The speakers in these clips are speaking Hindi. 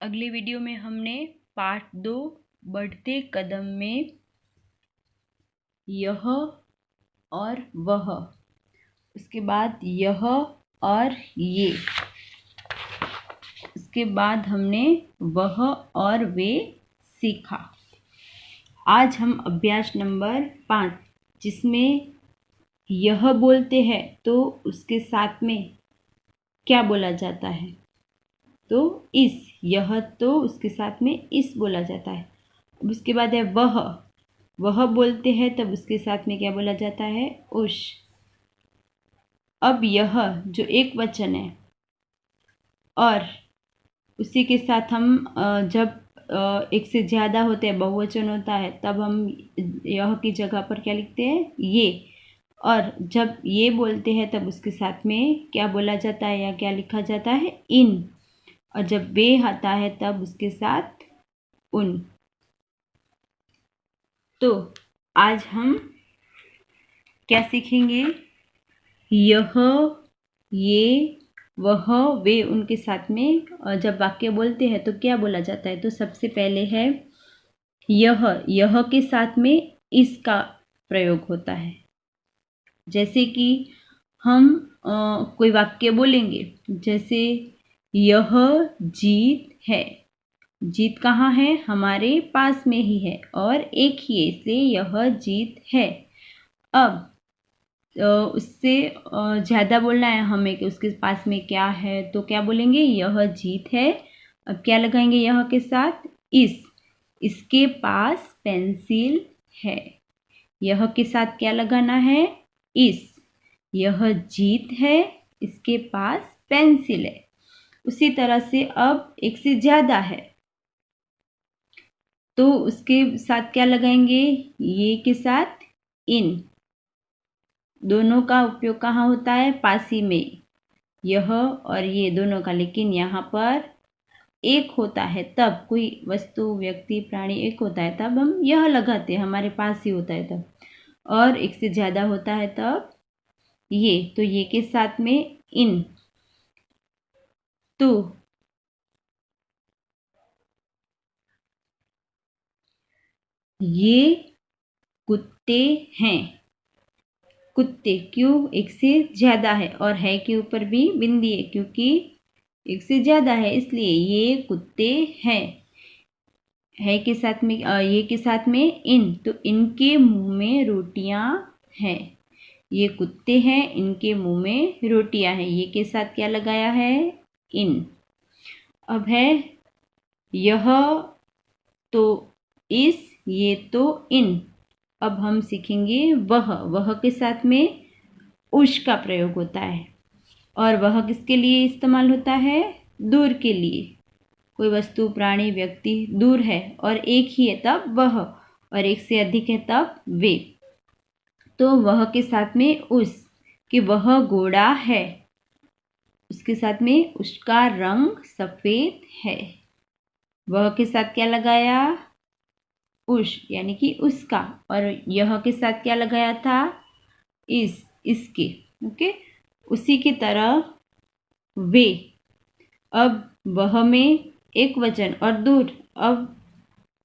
अगले वीडियो में हमने पार्ट 2 बढ़ते कदम में यह और वह, उसके बाद यह और ये, उसके बाद हमने वह और वे सीखा। आज हम अभ्यास नंबर 5 जिसमें यह बोलते हैं तो उसके साथ में क्या बोला जाता है, तो इस, यह तो उसके साथ में इस बोला जाता है। अब उसके बाद है वह बोलते हैं तब उसके साथ में क्या बोला जाता है, उस। अब यह जो एक वचन है और उसी के साथ हम जब एक से ज़्यादा होते हैं, बहुवचन होता है, तब हम यह की जगह पर क्या लिखते हैं, ये। और जब ये बोलते हैं तब उसके साथ में क्या बोला जाता है या क्या लिखा जाता है, इन। और जब वे आता है तब उसके साथ उन। तो आज हम क्या सीखेंगे, यह, ये, वह, वे, उनके साथ में जब वाक्य बोलते हैं तो क्या बोला जाता है। तो सबसे पहले है यह के साथ में इसका प्रयोग होता है। जैसे कि हम कोई वाक्य बोलेंगे, जैसे यह जीत है। जीत कहाँ है, हमारे पास में ही है और एक ही है, इसलिए यह जीत है। अब उससे ज़्यादा बोलना है हमें कि उसके पास में क्या है, तो क्या बोलेंगे, यह जीत है। अब क्या लगाएंगे यह के साथ, इसके पास पेंसिल है। यह के साथ क्या लगाना है, यह जीत है, इसके पास पेंसिल है। उसी तरह से अब एक से ज़्यादा है तो उसके साथ क्या लगाएंगे, ये के साथ इन। दोनों का उपयोग कहाँ होता है, पास ही में, यह और ये दोनों का। लेकिन यहाँ पर एक होता है तब, कोई वस्तु, व्यक्ति, प्राणी एक होता है तब हम यह लगाते हैं, हमारे पास ही होता है तब। और एक से ज़्यादा होता है तब ये, तो ये के साथ में इन। तो ये कुत्ते हैं। कुत्ते क्यों, एक से ज़्यादा है और है के ऊपर भी बिंदी है क्योंकि एक से ज़्यादा है, इसलिए ये कुत्ते हैं। है के साथ में ये के साथ में इन, तो इनके मुंह में रोटियां हैं। ये कुत्ते हैं, इनके मुंह में रोटियां हैं। ये के साथ क्या लगाया है, इन। अब है यह तो इस, ये तो इन। अब हम सीखेंगे वह के साथ में उश का प्रयोग होता है। और वह किसके लिए इस्तेमाल होता है, दूर के लिए। कोई वस्तु, प्राणी, व्यक्ति दूर है और एक ही है तब वह, और एक से अधिक है तब वे। तो वह के साथ में उस, कि वह घोड़ा है, उसके साथ में उसका रंग सफेद है। वह के साथ क्या लगाया, उस, यानी कि उसका। और यह के साथ क्या लगाया था, इसके। ओके, उसी की तरह वे। अब वह में एक वचन और दूर। अब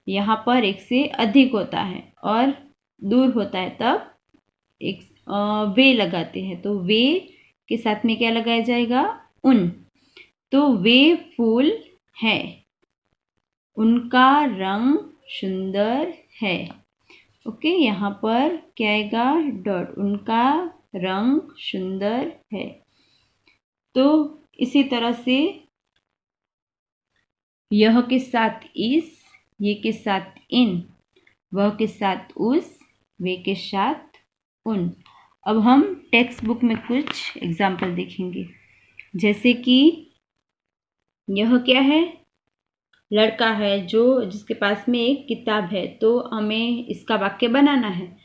यहाँ पर एक से अधिक होता है और दूर होता है तब एक वे लगाते हैं। तो वे के साथ में क्या लगाया जाएगा, उन। तो वे फूल है, उनका रंग सुंदर है। ओके, यहाँ पर क्या आएगा, डॉट, उनका रंग सुंदर है। तो इसी तरह से यह के साथ इस, ये के साथ इन, वह के साथ उस, वे के साथ उन। अब हम टेक्स्ट बुक में कुछ एग्जाम्पल देखेंगे। जैसे कि यह क्या है, लड़का है जो, जिसके पास में एक किताब है, तो हमें इसका वाक्य बनाना है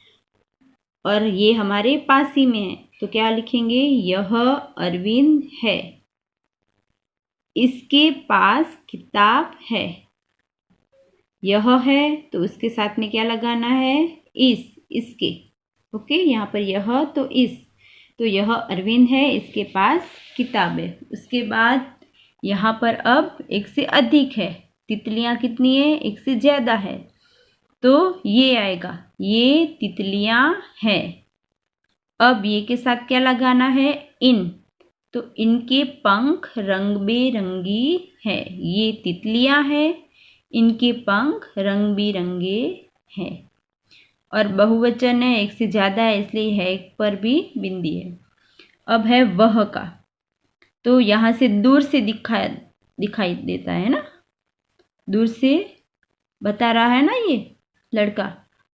और ये हमारे पास ही में है। तो क्या लिखेंगे, यह अरविंद है, इसके पास किताब है। यह है तो उसके साथ में क्या लगाना है, इसके। ओके, यहाँ पर यह तो इस, तो यह अरविंद है, इसके पास किताब है। उसके बाद यहाँ पर अब एक से अधिक है, तितलियाँ कितनी है, एक से ज़्यादा है, तो ये आएगा, ये तितलियाँ हैं। अब ये के साथ क्या लगाना है, इन, तो इनके पंख रंग बेरंगी है। ये तितलियाँ हैं, इनके पंख रंग बिरंगे हैं। और बहुवचन है, एक से ज़्यादा है, इसलिए है पर भी बिंदी है। अब है वह का, तो यहाँ से दूर से दिखाई देता है ना, दूर से बता रहा है ना ये लड़का।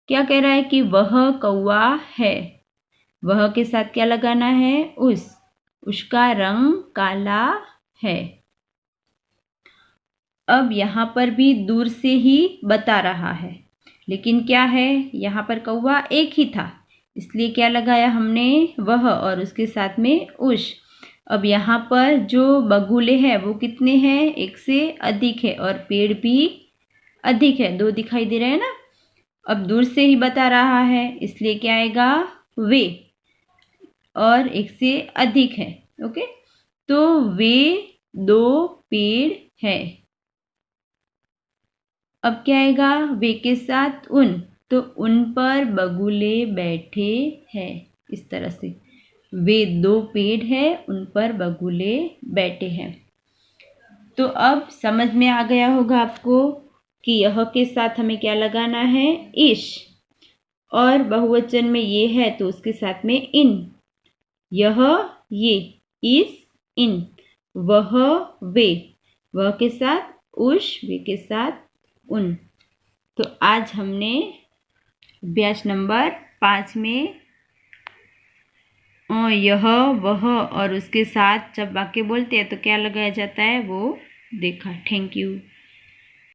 क्या कह रहा है कि वह कौवा है। वह के साथ क्या लगाना है, उसका रंग काला है। अब यहाँ पर भी दूर से ही बता रहा है, लेकिन क्या है, यहाँ पर कौवा एक ही था, इसलिए क्या लगाया हमने, वह, और उसके साथ में उष। अब यहाँ पर जो बगुले हैं वो कितने हैं, एक से अधिक है, और पेड़ भी अधिक है, 2 दिखाई दे रहे हैं ना। अब दूर से ही बता रहा है, इसलिए क्या आएगा, वे, और एक से अधिक है। ओके, तो वे 2 पेड़ है। अब क्या आएगा, वे के साथ उन, तो उन पर बगुले बैठे हैं। इस तरह से वे 2 पेड़ है, उन पर बगुले बैठे हैं। तो अब समझ में आ गया होगा आपको कि यह के साथ हमें क्या लगाना है, इश, और बहुवचन में ये है तो उसके साथ में इन। यह, ये, इस, इन, वह, वे, वह के साथ उश, वे के साथ उन। तो आज हमने अभ्यास नंबर 5 में यह, वह और उसके साथ जब वाक्य बोलते हैं तो क्या लगाया जाता है वो देखा। Thank you.